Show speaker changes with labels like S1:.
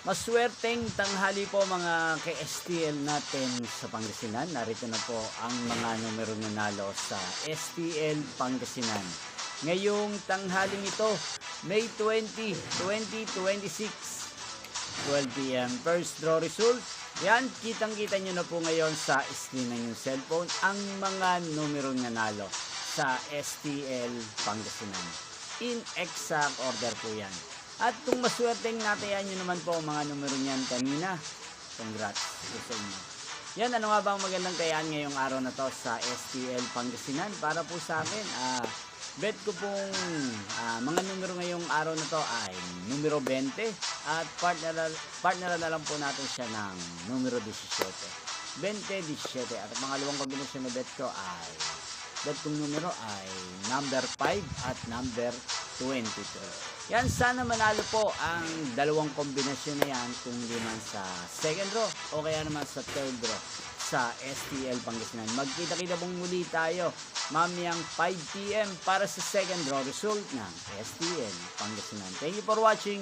S1: Maswerteng tanghali po mga ka-STL natin sa Pangasinan. Narito na po ang mga numero nanalo sa STL Pangasinan. Ngayong tanghaling ito, May 20, 2026, 12 p.m. First draw result. Yan, kitang-kita nyo na po ngayon sa screen ng yung cellphone ang mga numero nanalo sa STL Pangasinan. In exact order po yan. At kung maswerteng natayan nyo naman po ang mga numero niyan kanina, congrats sa inyo. Yan, ano nga ba ang magandang tayaan ngayong araw na to sa STL Pangasinan? Para po sa akin, bet ko pong mga numero ngayong araw na to ay numero 20 at partner na lang po natin siya ng numero 17. 20, 17 at ang pangalawang kombinasyon na bet ko ay numero ay number 5 at number 23. Yan, sana manalo po ang dalawang kombinasyon na yan kung hindi man sa second draw o kaya naman sa third draw sa STL Pangasinan. Magkita-kita pong muli tayo mamayang 5 p.m. para sa second draw result ng STL Pangasinan. Thank you for watching.